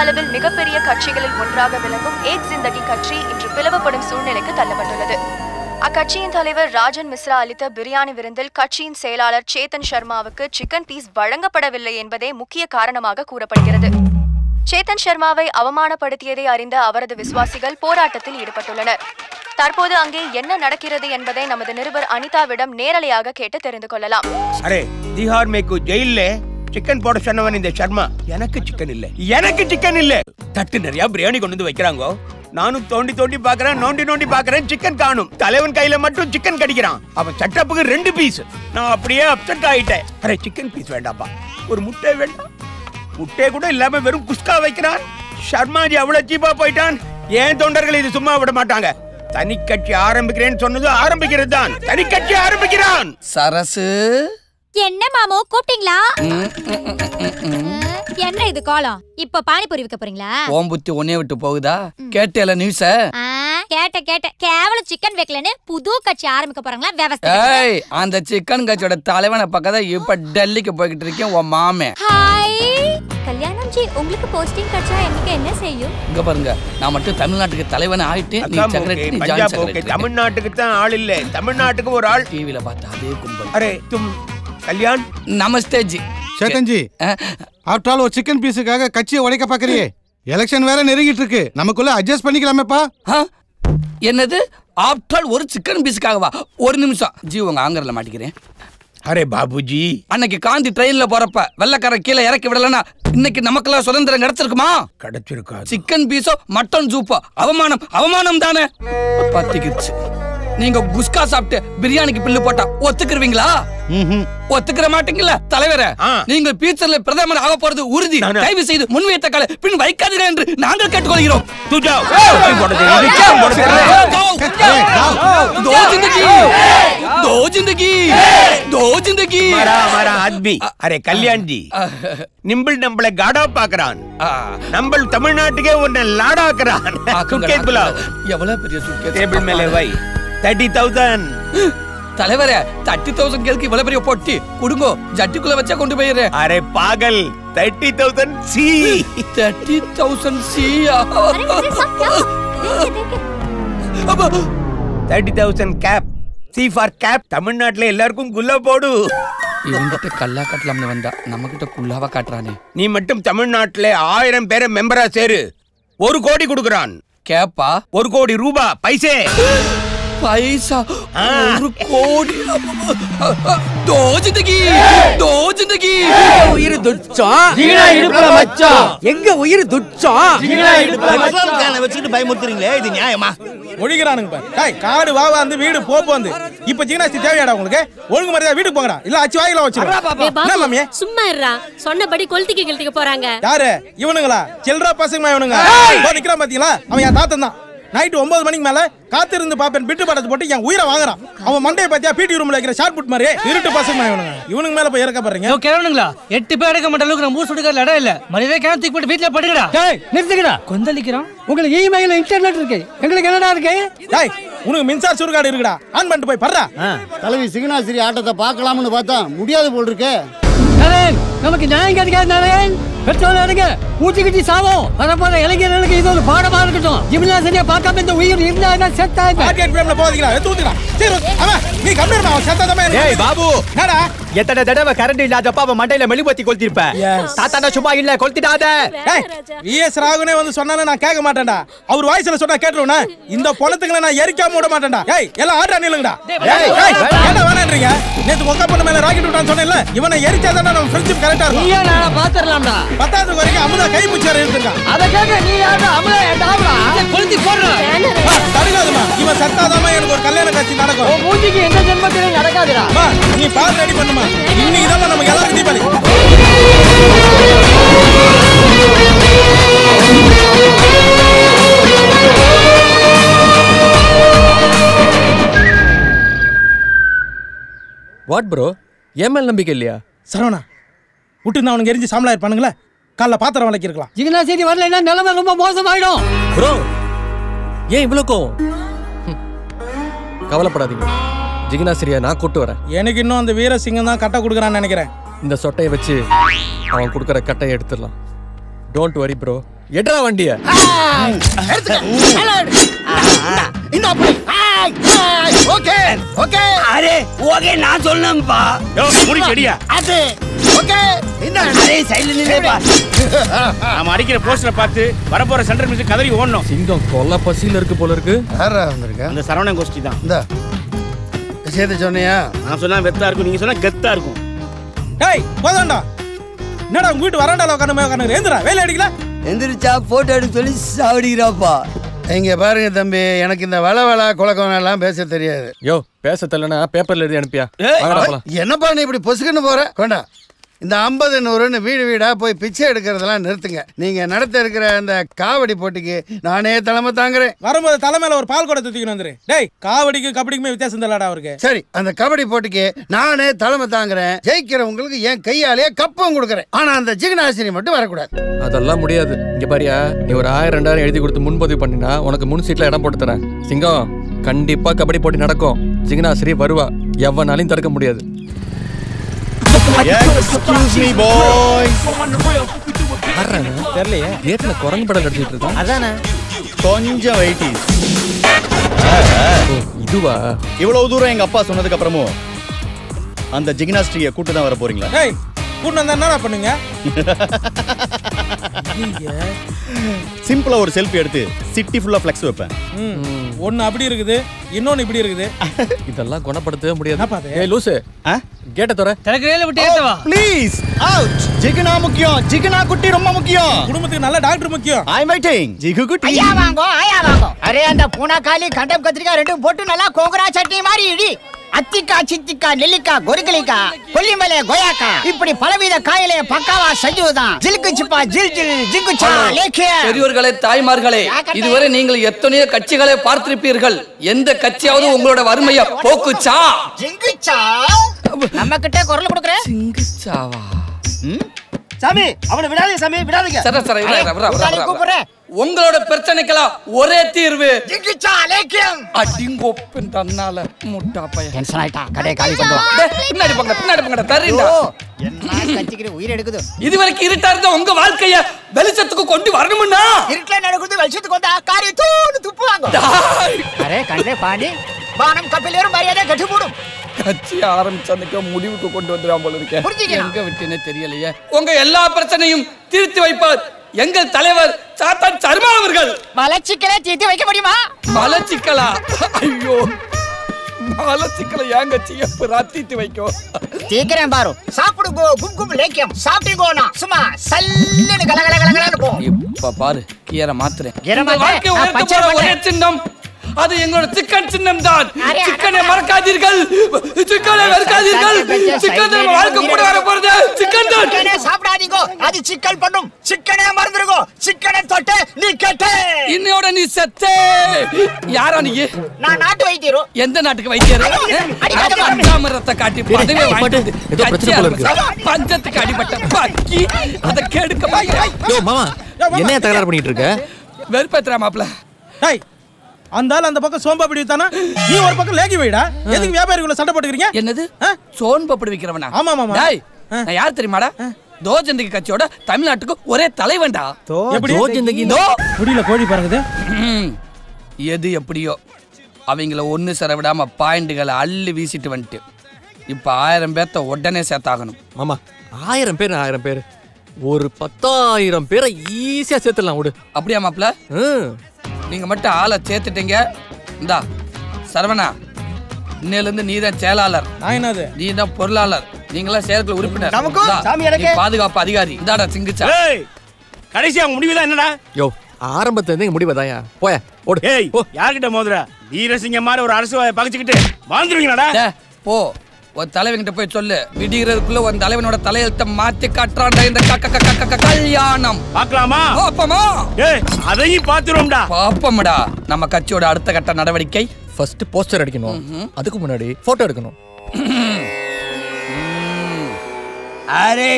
அளவில் மிகப்பெரிய கட்சிகளில் ஒன்றாக விளங்கும் ஏக் ஜிந்தகி கட்சி இன்று பிளவுபடும் சூழ்நிலைக்கு தள்ளப்பட்டுள்ளது. அக்கட்சியின் தலைவர் ராஜன் மிஸ்ரா அளித்த பிரியாணி விருந்தில் கட்சியின் செயலாளர் சேத்தன் சர்மாவுக்கு சிக்கன் பீஸ் வழங்கப்படவில்லை என்பதே முக்கிய காரணமாக கூறப்படுகிறது. சேத்தன் சர்மாவை அவமானப்படுத்தியதை அறிந்த அவரது விசுவாசிகள் போராட்டத்தில் ஈடுபட்டுள்ளனர். தற்போது அங்கே என்ன நடக்கிறது என்பதை நமது நிருபர் அனிதாவிடம் நேரலையாக கேட்டு தெரிந்து கொள்ளலாம். அரே திஹார் மேக்கு ஜெயில்ல சிக்கன் போட சொன்னவன் இந்த சர்மா. எனக்கு சிக்கன் இல்ல தட்டு நிறைய பிரியாணி கொண்டு வந்து வைக்கிறாங்க. நானும் தோண்டி தோண்டி பாக்குறேன், நோண்டி பாக்குறேன், சிக்கன் காணும். தலைவன் கையில மட்டும் சிக்கன் கடிக்கிறான். அவன் சட்டப்புக்கு 2 பீஸ். நான் அப்படியே அப்செட் ஆயிட்டேன். அரே சிக்கன் பீஸ் வேண்டாப்பா, ஒரு முட்டை வேண்டாம். முட்டை கூட இல்லாம வெறும் குஸ்கா வைக்கிறான். சர்மாஜி அவ்வளவு சீப்பா போயிட்டான். ஏன் தொண்டர்கள் இது சும்மா விட மாட்டாங்க? தனி கட்சி ஆரம்பிக்கிறேன்னு சொன்னது ஆரம்பிக்கிறது தான். தனி கட்சி ஆரம்பிக்கிறான். சரசு என்ன மாமோ கூப்பிட்டீங்களா? என்ன இது காலம்? இப்ப பானிபூரி விற்க போறீங்களா? ஓம் புத்தி ஒன்னே விட்டு போகுதா? கேட்டேல நியூஸ? கேட்ட கேவலம் சிக்கன் வைக்கலன்னு புது கட்சி ஆரம்பிக்க போறாங்களா? விவசாய ஏய், அந்த சிக்கன் கட்சியோட தலைவனை பக்கத்துல இப்ப டெல்லிக்கு போய்கிட்டு இருக்கேன் உன் மாமே. ஹாய் கல்யாணம் ஜி, உங்களுக்கு போஸ்டிங் கிடைச்சா எனக்கு என்ன செய்யும்? இங்க பாருங்க, நான் மட்டும் தமிழ்நாட்டுக்கு தலைவன் ஆயிட்டு நீ செக்ரட்டரி, ஜாயின்ட் செக்ரட்டரி. தமிழ்நாட்டுக்கு தான் ஆள் இல்ல, தமிழ்நாட்டுக்கு ஒரு ஆள். டிவில பார்த்தா அதே கும்பல். அரே तुम கல்யாண். நமஸ்தே ஜி. சேத்தன் ஜி, ஆஃப்டர் ஆல் ஒரு சிக்கன் பீஸுக்காக கட்சியை உடைக்க பாக்குறியே. எலெக்ஷன் வேற நெருங்கிட்டு இருக்கு, நமக்குள்ள அட்ஜஸ்ட் பண்ணிக்கலாமேப்பா. என்னது ஆஃப்டர் ஆல் ஒரு சிக்கன் பீஸுக்காகவா? ஒரு நிமிஷம் ஜி, உங்க ஆங்கர்ல மாட்டிக்கிறேன். அரே பாபுஜி, அன்னைக்கு காந்தி ட்ரெயின்ல போறப்ப வெள்ளக்கார கீழே இறக்கி விடலன்னா இன்னைக்கு நமக்கெல்லாம் சுதந்திரம் கிடைச்சிருக்குமா? கிடைச்சிருக்காது. சிக்கன் பீஸோ மட்டன் சூப்போ அவமானம் தானே. பத்திக்கிச்சு. நீங்க குஸ்கா சாப்பிட்டு பிரியாணிக்கு பில்லு போட்டா ஒத்துக்குருவீங்களா? ஒத்துக்கிற மாட்டீங்களா தலைவரே? நீங்கள் ஃபியூச்சர்ல பிரதமர் ஆக போறது உறுதி. தயவு செய்து முன்வைத்த கால பின் வைக்காதீர்கள் என்று நாங்கள் கேட்டுக்கொள்கிறோம். दो जिंदगी हमारा आदमी. अरे कल्याण जी, निम्बल नंबले गाड़ा पाकरान, नंबल तमिलनाडु के वो न लाड़ा करान. सुटकेस बुलाओ. ये वाला पेरिया सुटकेस टेबल में ले भाई. 30,000. தலைவரே 30,000 கேளுக்கு இவ்வளவு பெரிய பொட்டி குடுங்கோ, ஜட்டிக்குள்ள வச்சா கொண்டு போயிரே. அரே பாகல், 30,000 सी. 30,000 सी. अरे मेरे साथ क्या? देखे 30,000 कैप. C for cap. தமிழ்நாட்டுல எல்லாருக்கும் குல்லா போடு. இவங்கிட்ட கல்லா காட்டலாம்னு வந்தா நம்ம கிட்ட குல்லாவா காட்டுறானே. நீ மட்டும் தமிழ்நாட்டுல 1000 பேரை மெம்பரா சேரு. 1 கோடி கொடுக்கறான். கேப்பா 1 கோடி ரூபாய் பைசே. पैसा 1 கோடி. दो जिंदगी உயிர் துச்சம் ஜீனா இடுப்புல மச்சான். எங்க உயிர் துச்சம் ஜீனா இடுப்புல மச்சான். கால வச்சிட்டு பயமுறுத்துறீங்களே, இது நியாயமா? ஒழிக்கிறானுங்க பாரு. டேய் காடு வாவா அந்த வீடு போந்து. இப்ப ஜீனாஸ்தி தேவையாடா உங்களுக்கு? ஒழுங்கு மரியாதை வீட்டுக்கு போங்கடா, இல்ல அச்சு வாயில வச்சிரு. என்ன மாமியே சும்மா இருடா, சொன்னபடி கொளுத்திக்க போறாங்க. யாரு இவனுங்களா? சில்றா பசங்க இவனுங்க. நிக்கிறான் பாத்தீங்களா? அவன் என் தாத்தன் தான். நைட் 9 மணிக்கு மேல காத்திருந்து பாப்பேன் பிட்டு படத்தை போட்டு என் உயிரை வாங்குறான். அவன் மண்டையை பாத்தியா பிடி ரூம்ல வைக்கிற ஷார்ட் புட் மாதிரி இருட்டு பசங்க இவனுக்கு மேல போய் இறக்க பாருங்க. கேவனுங்களா 8 பேர் எடுக்க மாட்ட அளவுக்கு மூசு எடுக்கிற இடம் இல்ல. மரியாதை கேன் தூக்கி போட்டு வீட்ல படுங்கடா. டேய் நிறுத்துங்கடா, கொந்தளிக்கிறான். உங்களுக்கு இமெயில் இன்டர்நெட் இருக்கு, எங்களுக்கு என்னடா இருக்கு? டேய் உனக்கு மின்சார சுருகாடு இருக்குடா, ஆன் பண்ணிட்டு போய் படுறா. தலைவி சிங்கனாசிரி ஆட்டத்தை பார்க்கலாம்னு பார்த்தா முடியாது போல் இருக்கு. நமக்கு நியாயம் கிடைக்காது. பெட்ரோல் எடுங்க, ஊட்டிக்கிட்டு சாவோம். வரப்போற இளைஞர்களுக்கு இது ஒரு பாடமா இருக்கட்டும். ஜிம்னாசிரியா பார்க்காம இந்த உயிர் இருந்தா செத்தா மார்க்கெட் பிரேம்ல போறீங்களா? தூத்துடா. சரி அவன் நீ கம்ப்ளைண்ட் பண்ண செத்ததமே. ஏய் பாபு, என்னடா எத்தனை தடவை கரண்ட் இல்லாதப்ப அவன் மண்டையில மெழுகுவத்தி கொளுத்திருப்ப. தாத்தாடா சும்மா இல்ல, கொளுத்திடாத. ஏய் விஎஸ் ராகுனே வந்து சொன்னானே நான் கேட்க மாட்டேன்டா. அவர் வாய்ஸ்ல சொன்னா கேட்றோனா? இந்த பொளத்துங்கள நான் எரிக்காம விட மாட்டேன்டா. ஏய் எல்லாம் ஆட்டா நில்லுங்கடா. ஏய் என்ன வேணான்றீங்க? நேத்து ஒக்க பண்ண மேல ராக்கெட் விட்டான்னு சொன்னேன்ல, இவனை எரிச்சாதானே நம்ம ஃப்ரெண்ட்ஷிப் கரெக்ட்டா இருக்கும். நீயா நான் பாத்துறலாம்டா. பத்தாவது வரைக்கும் அமுதா கை முச்சார இருந்திருக்கான். அத கேக்க நீ யாரா? அமுதா ஏடாவடா. கொளுத்தி போடுறா. தடுக்காதமா, இவன் சத்தாதாமா எனக்கு ஒரு கல்யாண காட்சி நடக்கும். ஓ மூஞ்சிக்கு எந்த ஜென்மத்திலும் நடக்காதுடா. வா நீ பால் ரெடி பண்ணுமா. இன்னைக்கு தான் நமக்கு எல்லாரும் தீபாவளி. வாட் ப்ரோ, ஏமல் நம்பிக்கை இல்லையா? சரவணா விட்டு அவனுக்கு எரிஞ்சு சாம்பலா இருப்பானுங்களே, காலைல பாத்திரம் வளைக்கி இருக்கலாம். ஜிம்னாசிரி வரலைன்னா நிலைமை ரொம்ப மோசமாயிடும். ப்ரோ ஏன் இவ்வளோ கோவம்? கவலைப்படாதீங்க, ஜிகினாசிரியா நான் கூட்டு வரேன். எனக்கு இன்னும் அந்த வீரசிங்கம் தான் கட்டை கொடுக்குறான்னு நினைக்கிறேன். இந்த சொட்டையை வச்சு அவன் கொடுக்குற கட்டையை எடுத்துடலாம். டோன்ட் வரி ப்ரோ, எட்ரா வண்டிய ஓகே ஓகே அரே ஓகே நான் சொல்லணும்பா முடிச்சடியா அது ஓகே இந்த அரே சைடுல நில்லேப்பா நாம அடிக்கிற போஸ்டரை பார்த்து வரப்போற சென்டர் மியூசிக் கதறி ஓடணும். சிங்கம் கொல்ல பசியில இருக்கு போல இருக்கு. யாரா வந்திருக்க? அந்த சரவணன் கோஷ்டி தான். இந்த விஷயத்தை சொன்னியா? நான் சொன்னா வெத்தா இருக்கும், நீங்க சொன்னா கெத்தா இருக்கும். டேய் போதாண்டா. என்னடா உங்க வீட்டு வராண்டால உட்கார்ந்து ஏந்திரா வேலை அடிக்கல? எந்திரிச்சா போட்டோ எடுக்க சொல்லி சாவடிக்கிறாப்பா. இங்க பாருங்க தம்பி, எனக்கு இந்த வளவள குலக்கம் எல்லாம் பேச தெரியாது. யோ பேச தெரியலனா பேப்பர்ல எழுதி அனுப்பியா? என்னப்பா நீ இப்படி பொசுக்குன்னு போற? கொண்டா இந்த 50 100ன்னு வீடு வீடா போய் பிச்சை எடுக்கிறதெல்லாம் நிறுத்துங்க. நீங்க நடத்த இருக்கிற அந்த காவடி போட்டிக்கு நானே தலைமை தாங்குறேன். வரும்போது தலைமையில ஒரு பால் கூட தூக்கின்னு வந்துரு. டேய் காவடிக்கு கபடிக்குமே வித்தியாசம் தெரியலடா அவருக்கு. சரி அந்த கபடி போட்டிக்கு நானே தலைமை தாங்குறேன். ஜெயிக்கிறவங்களுக்கு என் கையாலேயே கப்பம் கொடுக்குறேன். ஆனா அந்த ஜிகனாசினி மட்டும் வரக்கூடாது. அதெல்லாம் முடியாது. இங்க பாரியா, நீ ஒரு 1000 2000 எழுதி கொடுத்து முன்பதிவு பண்ணினா உனக்கு முன் சீட்ல இடம் போட்டு தரேன். சிங்கம் கண்டிப்பா கபடி போட்டி நடக்கும். ஜிகனாசிரி வருவா, எவனாலையும் தடுக்க முடியாது. Excuse me boys. தெரியலையே, கேட்ல குரங்கு படம் அடிச்சிட்டு இருக்கான். அதானே கொஞ்சம் வெயிட்டிஸ். இதுவா? இவ்வளவு தூரம் எங்க அப்பா சொன்னதுக்கு அப்புறமும் அந்த ஜிம்னாஸ்டிக்கை கூட்டு தான் வர போறீங்களா? டேய் கூட்டு வந்தா என்னடா பண்ணுங்க? சிம்பிளா ஒரு செல்ஃபி எடுத்து சிட்டி ஃபுல்லா ஃப்ளெக்ஸ் வைப்பேன். ஒன்னு அப்படி இருக்குது, இன்னொன்னு இப்படி இருக்குது. இதெல்லாம் குணப்படுத்தவே முடியாது. ஏய் லூசு, கேட்ட தர தரக்கறேல விட்டு ஏத்தவா ப்ளீஸ் அவுட். ஜிகனா முக்கியம், ஜிகனா குட்டி ரொம்ப முக்கியம். குடும்பத்துக்கு நல்ல டாக்டர் முக்கியம். ஐ அம் வெயிட்டிங். ஜிகு குட்டி ஐயா வாங்கோ. அரே அந்த பூனாக்காலி கண்டம் கத்திரிக்காய் ரெண்டும் போட்டு நல்லா கோங்கரா சட்னி மாதிரி இடி. அத்திக்கா சித்திக்கா நெல்லிக்கா கொரிக்கலிக்கா கொல்லிமலை கொயாக்கா இப்படி பலவித காயிலே பக்காவா செஞ்சுதான். ஜில்கு சிப்பா ஜில் ஜில் ஜிங்குச்சா லேக்கிய. பெரியோர்களே, தாய்மார்களே, இதுவரை நீங்கள் எத்தனையோ கட்சிகளை பார்த்திருப்பீர்கள். எந்த கட்சியாவது உங்களோட வறுமையை போக்குச்சா? ஜிங்குச்சா நம்ம கிட்ட குரல் கொடுக்கற. ஜிங்குச்சாவா? சாமி அவனை விடாதீங்க சாமி, விடாதீங்க. சரி கூப்பிடுறேன். உங்களோட பிரச்சனைக்கெல்லாம் ஒரே தீர்வு. ஜிங்குச்சா லேக்கியம். அடிங்கோப்பன் தன்னால முட்டா பையன். டென்ஷன் ஆயிட்டா, கடை காலி பண்ணுவா. பின்னாடி போங்க தரீண்டா. என்ன கட்சிக்கிற உயிர் எடுக்குது. இதுவரைக்கும் இருட்டா இருந்த உங்க வாழ்க்கைய வெளிச்சத்துக்கு கொண்டு வரணும்னா இருட்டுல நடக்குது வெளிச்சத்துக்கு வந்தா காரி தூணு துப்புவாங்க. அரே கண்ணே பாண்டி வானம் கப்பிலேரும் மரியாதை கட்டி போடும். கட்சி ஆரம்பிச்சதுக்கு முடிவுக்கு கொண்டு வந்துடாம போல இருக்கேன். எங்க விட்டுன்னு தெரியலையே. உங்க எல்லா பிரச்சனையும் தீர்த்து வைப்பார் எங்கள் தலைவர் சாத்தான் சர்மா அவர்கள். மலச்சிக்கலை தீர்த்து வைக்க முடியுமா? மலச்சிக்கலா? ஐயோ, மலச்சிக்கலை ஏங்க எப்ப தீர்த்து வைக்கும்? தீக்கிறேன் பாரு. சாப்பிடுங்கோ கும் கும் லேக்கியம். சாப்பிடுங்கோனா சும்மா சல்லுன்னு கலகலகலகலன்னு போ. இப்ப பாரு கீரை மாத்துறேன். வாழ்க்கை உயர்த்த போற ஒரே சின்னம் அது எங்களோட சிக்கன் சின்னம் தான். சிக்கனை மறக்காதீர்கள், சிக்கனை மறக்காதீர்கள். சிக்கன் வாழ்க்கை கூட வர போறது சிக்கன் தான். சிக்கனை சாப்பிடாதீங்க, அது சிக்கன் பண்ணும். சிக்கனை மறந்துருங்க. சிக்கனை தொட்டு நீ கெட்ட. இன்னையோட நீ செத்தே. யாரா நீ? நான் நாட்டு வைத்தியர். எந்த நாட்டுக்கு வைத்தியர்? பஞ்சாமிரத்தை காட்டி பதவே வாங்கிட்டு ஏதோ பிரச்சனை போல இருக்கு. பஞ்சத்துக்கு அடிபட்ட பக்கி அத கேடுக்க பாக்குறேன். யோ மாமா, என்ன தகராறு பண்ணிட்டு இருக்க? வெறுப்பேத்துறா மாப்ள. டேய் அந்தால அந்த பக்கம் சோம்பா பிடி வித்தானா, நீ ஒரு பக்கம் லேகி வைடா. எதுக்கு வியாபாரிக்குள்ள சண்டை போட்டுக்கிறீங்க? என்னது சோன் பப்படி விக்கிறவனா? ஆமா மாமா. டேய் நான் யார் தெரியுமாடா? தோ ஜிந்தகி கட்சியோட தமிழ்நாட்டுக்கு ஒரே தலைவன்டா. எப்படி தோ ஜிந்தகி தோ முடியல கோழி பறக்குது. எது எப்படியோ அவங்கள ஒன்னு சேர விடாம பாயிண்ட்களை அள்ளி வீசிட்டு வந்துட்டு இப்ப 1000 பேர்த்த உடனே சேர்த்தாகணும். மாமா 1000 பேர் 1000 பேர் ஒரு 10,000 பேரை ஈஸியா சேர்த்துடலாம் விடு. அப்படியா மாப்ள? நீங்க மட்டும் ஆளை சேர்த்துட்டீங்க. இந்தா சரவணா, இன்னையில இருந்து நீதான் செயலாளர், நீதான் பொருளாளர், நீங்களாம் செயற்குழு உறுப்பினர், பாதுகாப்பு அதிகாரி. இந்தாடா சிங்கிச்சா. கடைசி அவங்க முடிவுதான் என்னடா? யோ ஆரம்பத்துல இருந்து முடிவுதாயா? போய ஓடு. ஏய் யார்கிட்ட மோதுற? வீரசிங்கம் மாதிரி ஒரு அரசு பகிச்சுக்கிட்டு வாழ்ந்துருவீங்களாடா? போ ஒரு தலைவன்கிட்ட போய் சொல்லு, விடிகிறதுக்குள்ள ஒரு தலைவனோட தலையெழுத்த மாத்தி காட்டுறான்டா இந்த கல்யாணம். பார்க்கலாமா? பாப்பமா? ஏய் அதையும் பாத்துறோம்டா. பாப்பம்டா. நம்ம கட்சியோட அடுத்த கட்ட நடவடிக்கை ஃபர்ஸ்ட் போஸ்டர் அடிக்கணும். அதுக்கு முன்னாடி போட்டோ எடுக்கணும். அரே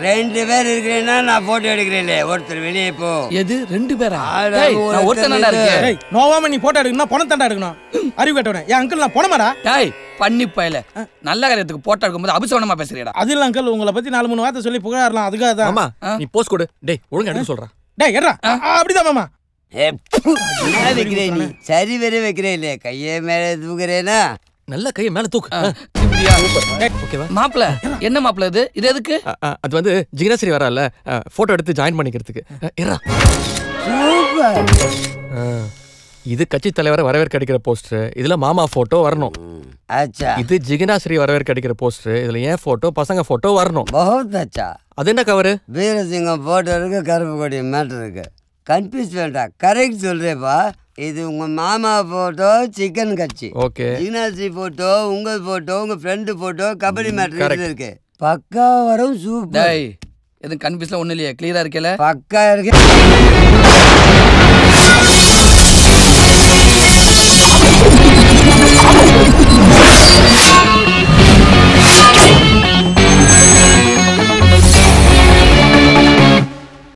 2 பேர் இருக்கிறேன்னா நான் போட்டோ எடுக்கிறேன். ஒருத்தர் வெளியே போ. எது 2 பேரா? நான் ஒருத்தனடா இருக்கேன். டேய் நோவாம நீ போட்டோ எடுக்கணும், பணம் தண்டா எடுக்கணும். அறிவு கேட்டவனே, என் அங்கிள் நான் பணமாடா. டேய் பண்ணி பயல, நல்ல காரியத்துக்கு போட்டோ எடுக்கும்போது அபிசவனமா பேசுறியடா. அது இல்ல அங்கிள், உங்களை பத்தி 4-3 வார்த்தை சொல்லி புகழாரலாம். அதுக்காக தான். ஆமா நீ போஸ்ட் கொடு. டேய் ஒழுங்கா எடுக்க சொல்றா. டேய் ஏறா அப்படிதான் மாமா. என்ன வைக்கிறே நீ? சரி வர வைக்கிறே இல்ல, கையை மேல தூக்குறேனா? நல்ல கையை மேல தூக்கு. ஓகேவா மாப்ள? என்ன மாப்ள இது? இது எதுக்கு? அது வந்து ஜிக்னாஸ்ரீ வரல, போட்டோ எடுத்து ஜாயின் பண்ணிக்கிறதுக்கு. ஏறா. இது கட்சி தலைவரை வரவேற்க அடிக்கிற போஸ்டர். இதுல மாமா போட்டோ வரணும். अच्छा இது ஜிக்னாஸ்ரீ வரவேற்க அடிக்கிற போஸ்டர். இதுல ஏன் போட்டோ பசங்க போட்டோ வரணும். बहुत अच्छा. அது என்ன கவர்? வீரசிங்கம் போட்டோ இருக்கு, கருப்பு கொடி மேட்டர் இருக்கு. கன்ஃபியூஸ் வேண்டாம், கரெக்ட் சொல்றேப்பா. இது உங்க மாமா போட்டோ சிக்கன் கட்சி. ஓகே. ஜிக்னாஸ்ரீ போட்டோ, உங்க போட்டோ, உங்க ஃப்ரெண்டு போட்டோ, கபடி மேட்டர் இருக்கு. பக்கா வரும் சூப்பர். டேய் இது கன்ஃபியூஸ்ல ஒண்ணு இல்லையே, கிளியரா இருக்கல? பக்கா இருக்கு.